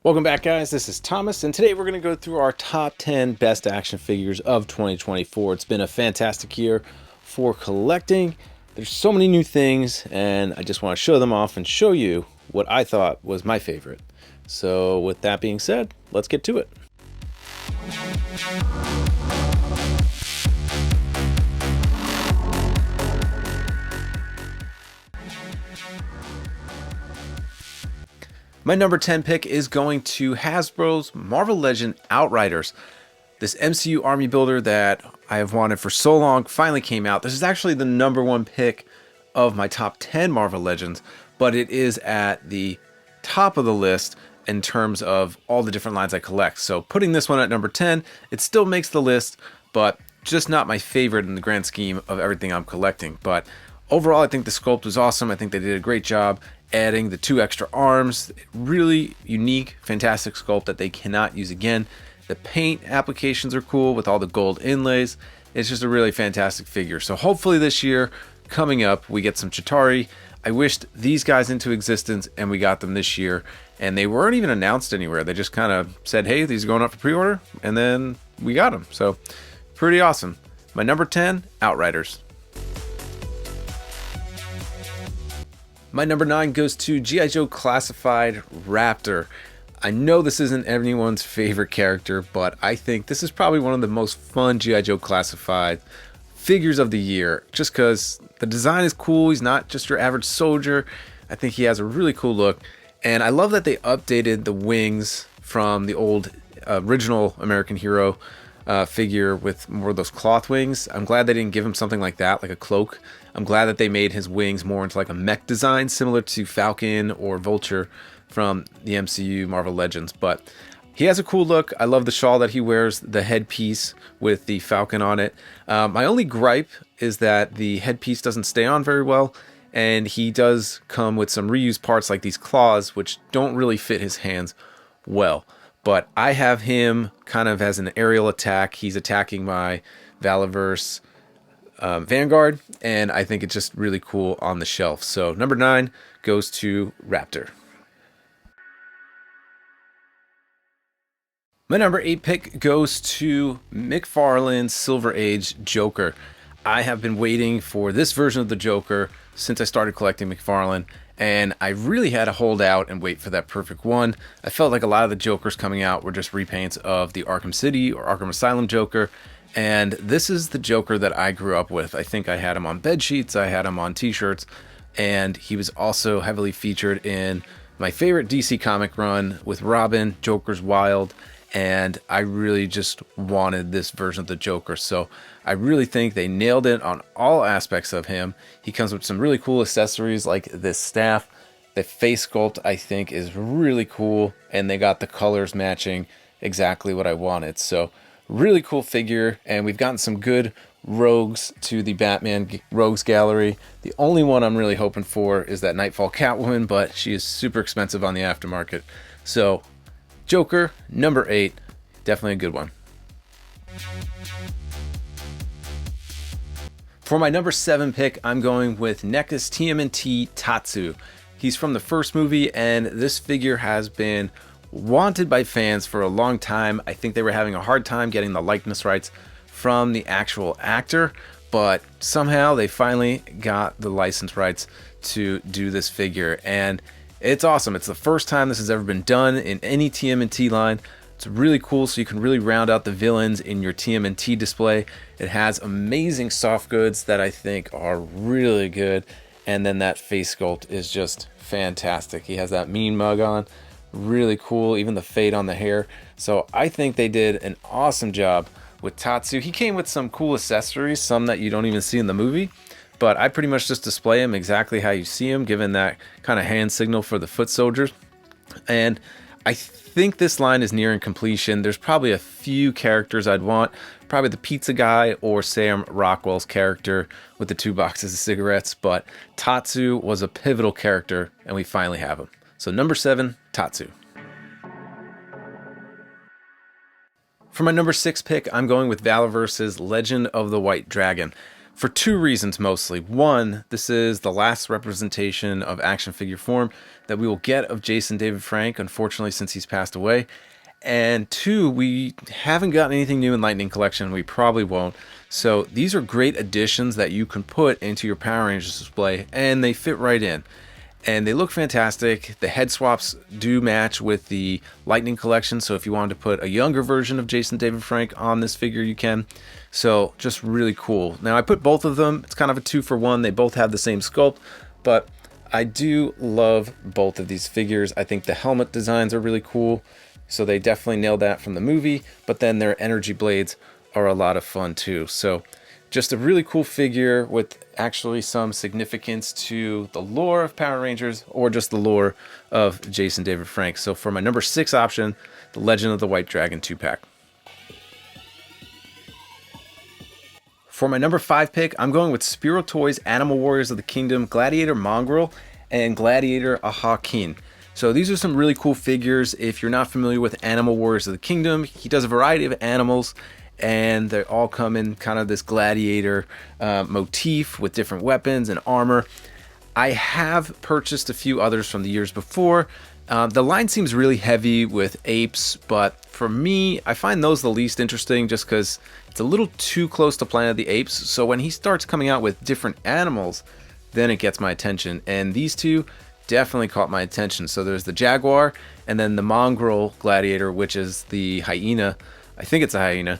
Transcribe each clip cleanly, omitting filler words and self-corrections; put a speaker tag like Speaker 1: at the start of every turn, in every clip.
Speaker 1: Welcome back, guys. This is Thomas, and today we're going to go through our top 10 best action figures of 2024. It's been a fantastic year for collecting. There's so many new things, and I just want to show them off and show you what I thought was my favorite. So with that being said, let's get to it. My number 10 pick is going to Hasbro's Marvel Legend Outriders. This MCU army builder that I have wanted for so long finally came out. This is actually the number one pick of my top 10 Marvel Legends, but it is at the top of the list in terms of all the different lines I collect. So putting this one at number 10, it still makes the list, but just not my favorite in the grand scheme of everything I'm collecting. But overall, I think the sculpt was awesome. I think they did a great job adding the 2 extra arms. Really unique, fantastic sculpt that they cannot use again. The paint applications are cool with all the gold inlays. It's just a really fantastic figure. So hopefully this year coming up we get some Chitauri. I wished these guys into existence and we got them this year, and they weren't even announced anywhere. They just kind of said, hey, these are going up for pre-order, and then we got them. So pretty awesome. My number 10, Outriders. My number 9 goes to Joe Classified Raptor. I know this isn't anyone's favorite character, but I think this is probably one of the most fun Joe Classified figures of the year, just because the design is cool. He's not just your average soldier. I think he has a really cool look, and I love that they updated the wings from the old original American Hero figure with more of those cloth wings. I'm glad they didn't give him something like that, like a cloak. I'm glad that they made his wings more into like a mech design, similar to Falcon or Vulture from the MCU Marvel Legends. But he has a cool look. I love the shawl that he wears, the headpiece with the Falcon on it. My only gripe is that the headpiece doesn't stay on very well, and he does come with some reused parts like these claws, which don't really fit his hands well. But I have him kind of as an aerial attack. He's attacking my Valaverse Vanguard, and I think it's just really cool on the shelf. So number 9 goes to Raptor. My number 8 pick goes to McFarlane's Silver Age Joker. I have been waiting for this version of the Joker since I started collecting McFarlane, and I really had to hold out and wait for that perfect one. I felt like a lot of the Jokers coming out were just repaints of the Arkham City or Arkham Asylum Joker, and this is the Joker that I grew up with. I think I had him on bed sheets, I had him on t-shirts, and he was also heavily featured in my favorite DC comic run with Robin, Joker's Wild, and I really just wanted this version of the Joker. So I really think they nailed it on all aspects of him. He comes with some really cool accessories like this staff. The face sculpt I think is really cool, and they got the colors matching exactly what I wanted. So really cool figure, and we've gotten some good rogues to the Batman Rogues Gallery. The only one I'm really hoping for is that Nightfall Catwoman, but she is super expensive on the aftermarket. So Joker, number 8, definitely a good one. For my number 7 pick, I'm going with NECA's TMNT Tatsu. He's from the first movie, and this figure has been wanted by fans for a long time. I think they were having a hard time getting the likeness rights from the actual actor, but somehow they finally got the license rights to do this figure, and it's awesome. It's the first time this has ever been done in any TMNT line. It's really cool, so you can really round out the villains in your TMNT display. It has amazing soft goods that I think are really good, and then that face sculpt is just fantastic. He has that mean mug on, really cool, even the fade on the hair. So I think they did an awesome job with Tatsu. He came with some cool accessories, some that you don't even see in the movie, but I pretty much just display him exactly how you see him, given that kind of hand signal for the foot soldiers. And I think this line is nearing completion. There's probably a few characters I'd want, probably the pizza guy or Sam Rockwell's character with the 2 boxes of cigarettes, but Tatsu was a pivotal character, and we finally have him. So number 7, Tatsu. For my number 6 pick, I'm going with Valaverse's Legend of the White Dragon. For two reasons mostly. One, this is the last representation of action figure form that we will get of Jason David Frank, unfortunately, since he's passed away. And two, we haven't gotten anything new in Lightning Collection. We probably won't. So these are great additions that you can put into your Power Rangers display, and they fit right in. And they look fantastic. The head swaps do match with the Lightning Collection, so if you wanted to put a younger version of Jason David Frank on this figure, you can. So just really cool. Now I put both of them. It's kind of a 2-for-1. They both have the same sculpt, but I do love both of these figures. I think the helmet designs are really cool, so they definitely nailed that from the movie, but then their energy blades are a lot of fun too. So just a really cool figure with actually some significance to the lore of Power Rangers, or just the lore of Jason David Frank. So for my number 6 option, the Legend of the White Dragon 2-pack. For my number 5 pick, I'm going with Spero Toys Animal Warriors of the Kingdom, Gladiator Mongrel, and Gladiator Aha Kin. So these are some really cool figures. If you're not familiar with Animal Warriors of the Kingdom, he does a variety of animals, and they all come in kind of this gladiator motif with different weapons and armor. I have purchased a few others from the years before. The line seems really heavy with apes, but for me, I find those the least interesting just because it's a little too close to Planet of the Apes. So when he starts coming out with different animals, then it gets my attention. And these two definitely caught my attention. So there's the jaguar, and then the mongrel gladiator, which is the hyena. I think it's a hyena.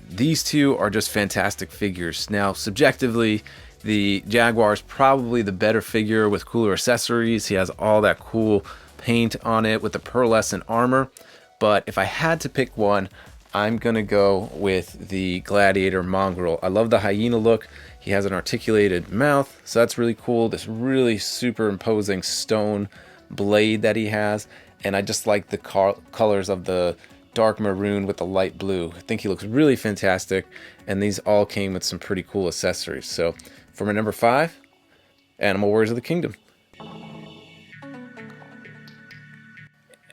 Speaker 1: These two are just fantastic figures. Now, subjectively, the jaguar is probably the better figure with cooler accessories. He has all that cool paint on it with the pearlescent armor. But if I had to pick one, I'm gonna go with the gladiator mongrel. I love the hyena look. He has an articulated mouth, so that's really cool. This really super imposing stone blade that he has, and I just like the colors of the dark maroon with the light blue. I think he looks really fantastic, and these all came with some pretty cool accessories. So for my number 5, Animal Warriors of the Kingdom.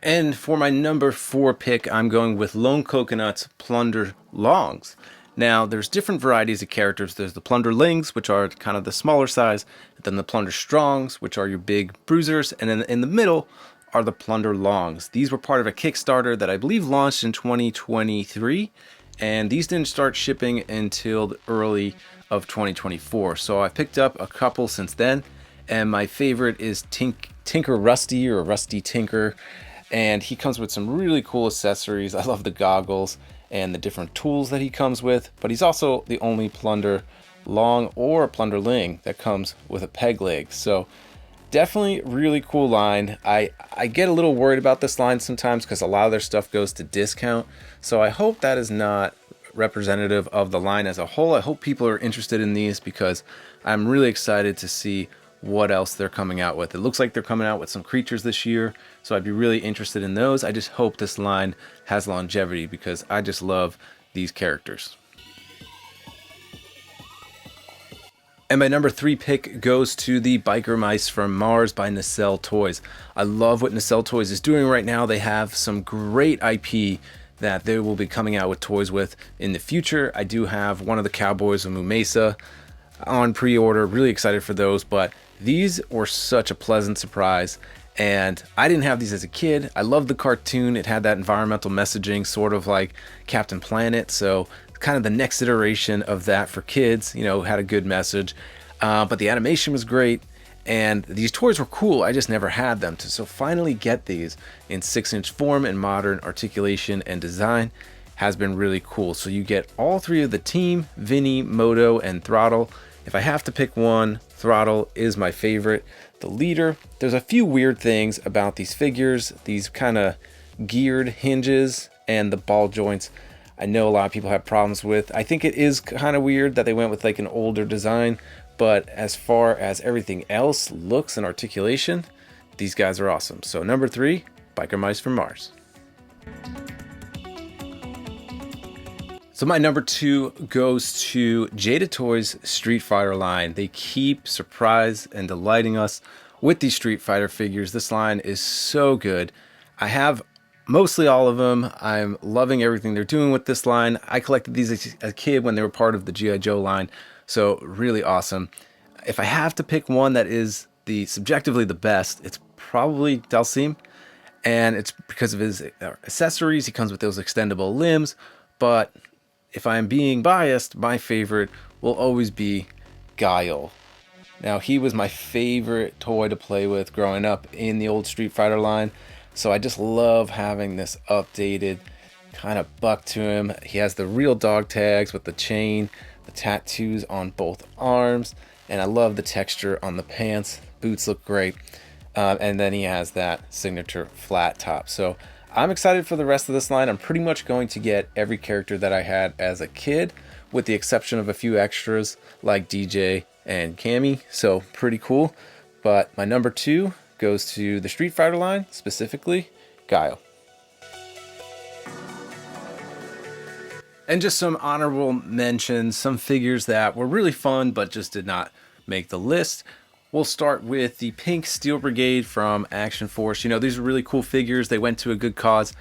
Speaker 1: And for my number 4 pick, I'm going with Lone Coconut's Plunderlongs. Now, there's different varieties of characters. There's the Plunderlings, which are kind of the smaller size, then the Plunderstrongs, which are your big bruisers, and then in the middle are the Plunderlongs. These were part of a Kickstarter that I believe launched in 2023, and these didn't start shipping until the early of 2024. So I picked up a couple since then, and my favorite is Tinker Rusty, or Rusty Tinker, and he comes with some really cool accessories. I love the goggles and the different tools that he comes with, but he's also the only Plunderlong or Plunderling that comes with a peg leg. So definitely really cool line. I get a little worried about this line sometimes because a lot of their stuff goes to discount. So I hope that is not representative of the line as a whole. I hope people are interested in these because I'm really excited to see what else they're coming out with. It looks like they're coming out with some creatures this year, so I'd be really interested in those. I just hope this line has longevity because I just love these characters. And my number 3 pick goes to the Biker Mice from Mars by Nacelle Toys. I love what Nacelle Toys is doing right now. They have some great IP that they will be coming out with toys with in the future. I do have one of the Cowboys of Mumesa on pre-order. Really excited for those, but these were such a pleasant surprise. And I didn't have these as a kid. I loved the cartoon. It had that environmental messaging, sort of like Captain Planet. So kind of the next iteration of that for kids, you know, had a good message. But the animation was great. And these toys were cool. I just never had them. So finally get these in 6-inch form and modern articulation and design has been really cool. So you get all 3 of the team, Vinny, Moto, and Throttle. If I have to pick one, Throttle is my favorite. The leader, there's a few weird things about these figures, these kind of geared hinges and the ball joints. I know a lot of people have problems with. I think it is kind of weird that they went with like an older design, but as far as everything else, looks and articulation, these guys are awesome. So number 3, Biker Mice from Mars. So my number 2 goes to Jada Toys Street Fighter line. They keep surprising and delighting us with these Street Fighter figures. This line is so good. I have mostly all of them. I'm loving everything they're doing with this line. I collected these as a kid when they were part of the Gijoe line. So really awesome. If I have to pick one that is the subjectively the best, it's probably Dalsim, and it's because of his accessories. He comes with those extendable limbs, but if I'm being biased, my favorite will always be Gijoe. Now, he was my favorite toy to play with growing up in the old Street Fighter line, so I just love having this updated kind of buck to him. He has the real dog tags with the chain, the tattoos on both arms, and I love the texture on the pants. Boots look great. And then he has that signature flat top. So I'm excited for the rest of this line. I'm pretty much going to get every character that I had as a kid, with the exception of a few extras like DJ and Cammy. So pretty cool. But my number 2 goes to the Street Fighter line, specifically Gijoe. And just some honorable mentions, some figures that were really fun but just did not make the list. We'll start with the Pink Steel Brigade from Action Force. You know, these are really cool figures. They went to a good cause,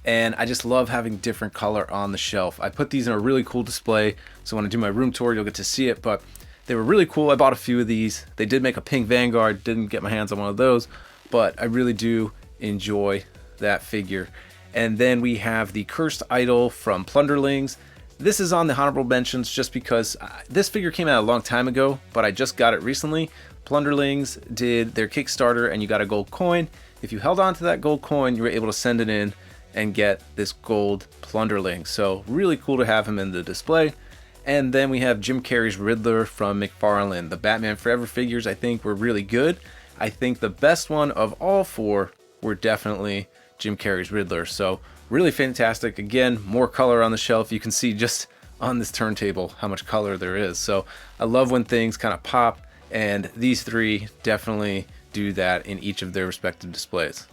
Speaker 1: and I just love having different color on the shelf. I put these in a really cool display, so when I do my room tour, you'll get to see it, but they were really cool. I bought a few of these. They did make a pink Vanguard, didn't get my hands on one of those, but I really do enjoy that figure. And then we have the Cursed Idol from Plunderlongs. This is on the honorable mentions just because this figure came out a long time ago, but I just got it recently. Plunderlongs did their Kickstarter and you got a gold coin. If you held on to that gold coin, you were able to send it in and get this gold Plunderling. So really cool to have him in the display. And then we have Jim Carrey's Riddler from McFarlane. The Batman Forever figures I think were really good. I think the best one of all 4 were definitely Jim Carrey's Riddler. So really fantastic. Again, more color on the shelf. You can see just on this turntable how much color there is. So I love when things kind of pop, and these 3 definitely do that in each of their respective displays.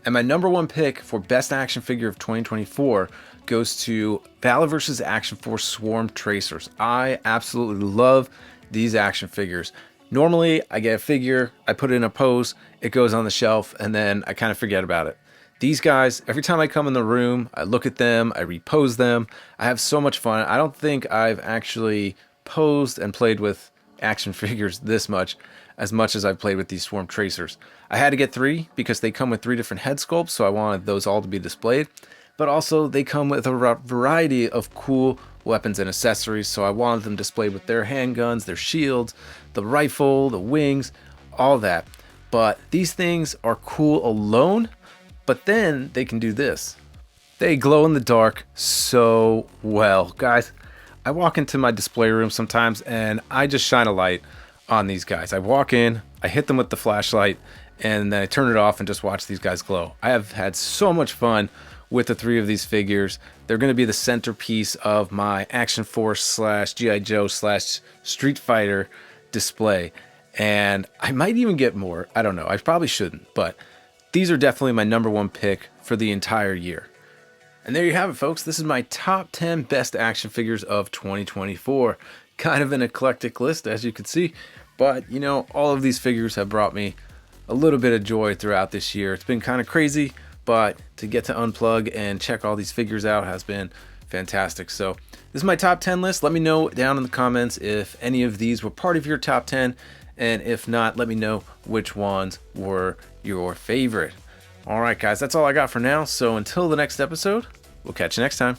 Speaker 1: And my number 1 pick for best action figure of 2024 goes to Valaverse's Action Force Swarm Tracers. I absolutely love these action figures. Normally, I get a figure, I put it in a pose, it goes on the shelf, and then I kind of forget about it. These guys, every time I come in the room, I look at them, I repose them. I have so much fun. I don't think I've actually posed and played with action figures this much as I've played with these Swarm Tracers. I had to get 3 because they come with 3 different head sculpts, so I wanted those all to be displayed. But also, they come with a variety of cool weapons and accessories, so I wanted them displayed with their handguns, their shields, the rifle, the wings, all that. But these things are cool alone, but then they can do this. They glow in the dark so well. Guys, I walk into my display room sometimes and I just shine a light on these guys. I walk in, I hit them with the flashlight, and then I turn it off and just watch these guys glow. I have had so much fun with the 3 of these figures. They're going to be the centerpiece of my Action Force / G.I. Joe / Street Fighter display. And I might even get more. I don't know. I probably shouldn't. But these are definitely my number 1 pick for the entire year. And there you have it, folks. This is my top 10 best action figures of 2024. Kind of an eclectic list, as you can see. But, you know, all of these figures have brought me a little bit of joy throughout this year. It's been kind of crazy, but to get to unplug and check all these figures out has been fantastic. So this is my top 10 list. Let me know down in the comments if any of these were part of your top 10, and if not, let me know which ones were your favorite. All right, guys, that's all I got for now. So until the next episode, we'll catch you next time.